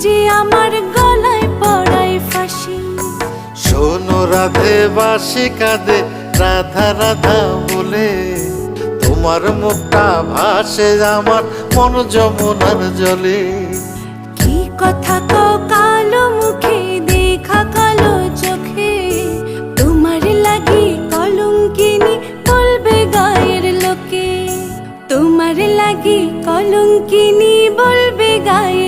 যে আমার গলায় পড়ায় ফাঁসি। শোনো রাধে বাঁশি কাঁদে রাধা রাধা বলে, তোমার মুখটা ভাসে আমার মন যমুনার জলে। কি কথা কও কালো মুখে দেখা কালো চোখে, তোমার লাগি কলঙ্কিনী বলবে গায়ের লোকে, তোমার লাগি কলঙ্কিনী বলবে গায়ের